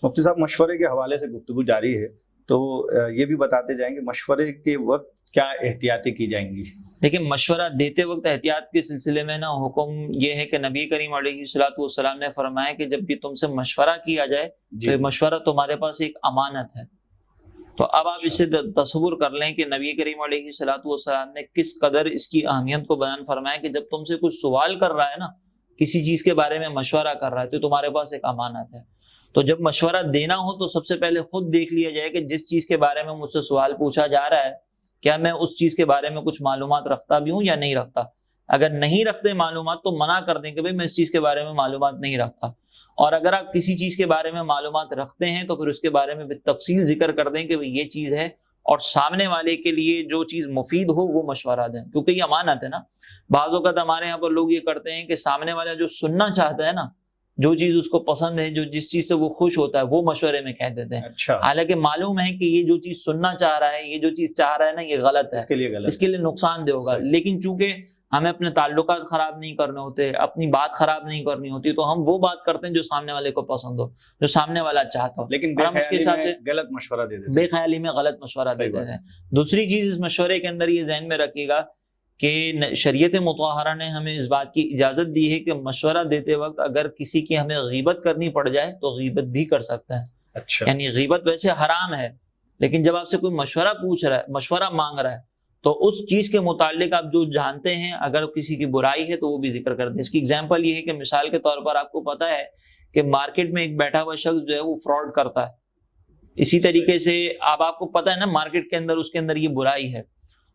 مفتی صاحب مشورے کے حوالے سے گفتگو جاری ہے، تو یہ بھی بتاتے جائیں کہ مشورے کے وقت کیا احتیاطیں کی جائیں گی؟ دیکھیں، مشورہ دیتے وقت احتیاط کے سلسلے میں نا حکم یہ ہے کہ نبی کریم علیہ الصلوۃ والسلام نے فرمایا کہ جب بھی تم سے مشورہ کیا جائے تو یہ مشورہ تمہارے پاس ایک امانت ہے۔ تو اب آپ اسے تصور کر لیں کہ نبی کریم علیہ الصلوۃ والسلام نے کس قدر اس کی اہمیت کو بیان فرمایا کہ جب تم سے کچھ سوال کر رہا ہے نا، کسی چیز کے بارے میں مشورہ کر رہا ہے تو تمہارے پاس ایک امانت ہے۔ تو جب مشورہ دینا ہو تو سب سے پہلے خود دیکھ لیا جائے کہ جس چیز کے بارے میں مجھ سے سوال پوچھا جا رہا ہے کیا میں اس چیز کے بارے میں کچھ معلومات رکھتا بھی ہوں یا نہیں رکھتا۔ اگر نہیں رکھتے معلومات تو منع کر دیں کہ بھئی میں اس چیز کے بارے میں معلومات نہیں رکھتا، اور اگر آپ کسی چیز کے بارے میں معلومات رکھتے ہیں تو پھر اس کے بارے میں تفصیل ذکر کر دیں کہ بھئی یہ چیز ہے، اور سامنے والے کے لیے جو چیز مفید ہو وہ مشورہ دیں، کیونکہ یہ امانت ہے نا۔ بعض اوقات ہمارے یہاں پر لوگ یہ کرتے ہیں کہ سامنے والا جو سننا چاہتا ہے نا، جو چیز اس کو پسند ہے، جو جس چیز سے وہ خوش ہوتا ہے وہ مشورے میں کہہ دیتے ہیں، حالانکہ معلوم ہے کہ یہ جو چیز سننا چاہ رہا ہے، یہ جو چیز چاہ رہا ہے نا، یہ غلط ہے، اس کے لیے نقصان دہ ہوگا۔ لیکن چونکہ ہمیں اپنے تعلقات خراب نہیں کرنے ہوتے، اپنی بات خراب نہیں کرنی ہوتی، تو ہم وہ بات کرتے ہیں جو سامنے والے کو پسند ہو، جو سامنے والا چاہتا ہو، لیکن ہم اس کے حساب سے غلط مشورہ دے دیتے ہیں، بے خیالی میں غلط مشورہ دیتے ہیں۔ دوسری چیز اس مشورے کے اندر یہ ذہن میں رکھیے گا کہ شریعت مطہرہ نے ہمیں اس بات کی اجازت دی ہے کہ مشورہ دیتے وقت اگر کسی کی ہمیں غیبت کرنی پڑ جائے تو غیبت بھی کر سکتا ہے۔ یعنی غیبت ویسے حرام ہے، لیکن جب آپ سے کوئی مشورہ پوچھ رہا ہے، مشورہ مانگ رہا ہے، تو اس چیز کے متعلق آپ جو جانتے ہیں اگر کسی کی برائی ہے تو وہ بھی ذکر کر دیں۔ اس کی اگزامپل یہ ہے کہ مثال کے طور پر آپ کو پتا ہے کہ مارکیٹ میں ایک بیٹھا ہوا شخص جو ہے وہ فراڈ کرتا ہے، اسی طریقے سے اب آپ کو پتا ہے نا مارکیٹ کے اندر اس کے اندر یہ برائی ہے،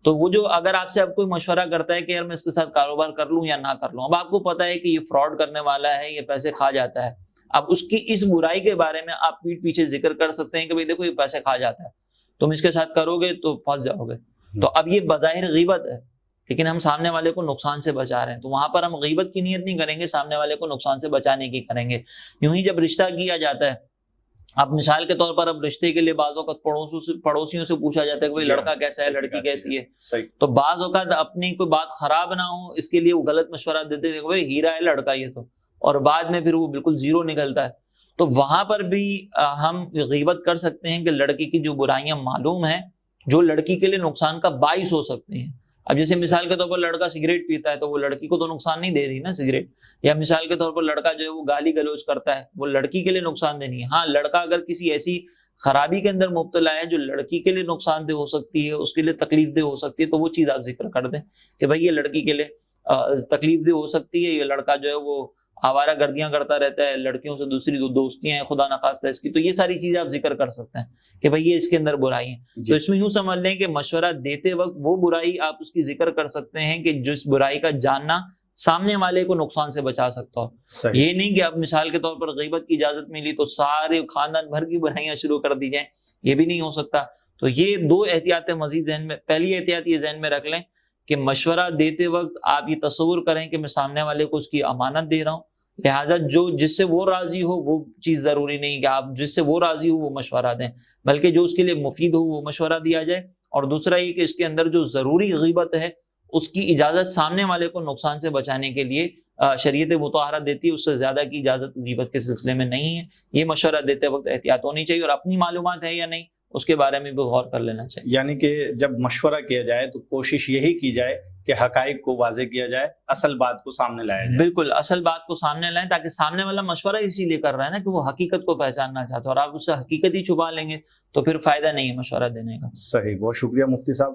تو وہ جو اگر آپ سے اب کوئی مشورہ کرتا ہے کہ یار میں اس کے ساتھ کاروبار کر لوں یا نہ کر لوں، اب آپ کو پتا ہے کہ یہ فراڈ کرنے والا ہے، یہ پیسے کھا جاتا ہے، اب اس کی اس برائی کے بارے میں آپ پیٹھ پیچھے ذکر کر سکتے ہیں کہ بھئی دیکھو یہ پیسے کھا جاتا ہے، تم اس کے ساتھ کرو گے تو پھنس جاؤ گے۔ تو اب یہ بظاہر غیبت ہے، لیکن ہم سامنے والے کو نقصان سے بچا رہے ہیں، تو وہاں پر ہم غیبت کی نیت نہیں کریں گے، سامنے والے کو نقصان سے بچانے کی کریں گے۔ یوں ہی جب رشتہ کیا جاتا ہے، اب مثال کے طور پر اب رشتے کے لیے بعض اوقات پڑوسیوں سے پوچھا جاتا ہے کہ لڑکا کیسا ہے، لڑکی کیسی ہے، تو بعض اوقات اپنی کوئی بات خراب نہ ہو اس کے لیے وہ غلط مشورہ دیتے ہیں کہ ہیرا ہے لڑکا یہ تو، اور بعد میں پھر وہ بالکل زیرو نکلتا ہے۔ تو وہاں پر بھی ہم غیبت کر سکتے ہیں کہ لڑکی کی جو برائیاں معلوم ہیں جو لڑکی کے لیے نقصان کا باعث ہو سکتی ہیں۔ اب جیسے مثال کے طور پر لڑکا سگریٹ پیتا ہے تو وہ لڑکی کو تو نقصان نہیں دے رہی نا سگریٹ، یا مثال کے طور پر لڑکا جو ہے وہ گالی گلوچ کرتا ہے، وہ لڑکی کے لیے نقصان دہ نہیں ہے۔ ہاں، لڑکا اگر کسی ایسی خرابی کے اندر مبتلا ہے جو لڑکی کے لیے نقصان دہ ہو سکتی ہے، اس کے لیے تکلیف دہ ہو سکتی ہے، تو وہ چیز آپ ذکر کر دیں کہ بھائی یہ لڑکی کے لیے تکلیف دہ ہو سکتی ہے، یہ لڑکا جو ہے وہ آوارہ گردیاں کرتا رہتا ہے، لڑکیوں سے دوسری دوستیاں ہیں خدا نخواستہ اس کی، تو یہ ساری چیزیں آپ ذکر کر سکتے ہیں کہ بھئی یہ اس کے اندر برائی ہیں۔ تو اس میں یوں سمجھ لیں کہ مشورہ دیتے وقت وہ برائی آپ اس کی ذکر کر سکتے ہیں کہ جس برائی کا جاننا سامنے والے کو نقصان سے بچا سکتا ہو۔ یہ نہیں کہ اب مثال کے طور پر غیبت کی اجازت ملی تو سارے خاندان بھر کی برائیاں شروع کر دی جائیں، یہ بھی نہیں ہو سکتا۔ تو یہ دو احتیاطیں مزید ذہن میں، پہلی احتیاط یہ ذہن میں رکھ لیں کہ مشورہ دیتے وقت آپ یہ تصور کریں کہ میں سامنے والے کو اس کی امانت دے رہا ہوں، لہٰذا جس سے وہ راضی ہو وہ چیز ضروری نہیں کہ آپ جس سے وہ راضی ہو وہ مشورہ دیں، بلکہ جو اس کے لیے مفید ہو وہ مشورہ دیا جائے۔ اور دوسرا یہ کہ اس کے اندر جو ضروری غیبت ہے اس کی اجازت سامنے والے کو نقصان سے بچانے کے لیے شریعت مطہرہ دیتی ہے، اس سے زیادہ کی اجازت غیبت کے سلسلے میں نہیں ہے۔ یہ مشورہ دیتے وقت احتیاط ہونی چاہیے، اور اپنی معلومات ہے یا نہیں اس کے بارے میں بھی غور کر لینا چاہیے۔ یعنی کہ جب مشورہ کیا جائے تو کوشش یہی کی جائے کہ حقائق کو واضح کیا جائے، اصل بات کو سامنے لایا جائے۔ بالکل اصل بات کو سامنے لائیں، تاکہ سامنے والا مشورہ اسی لیے کر رہا ہے نا کہ وہ حقیقت کو پہچاننا چاہتا ہے، اور آپ اس سے حقیقت ہی چھپا لیں گے تو پھر فائدہ نہیں ہے مشورہ دینے کا۔ صحیح، بہت شکریہ مفتی صاحب۔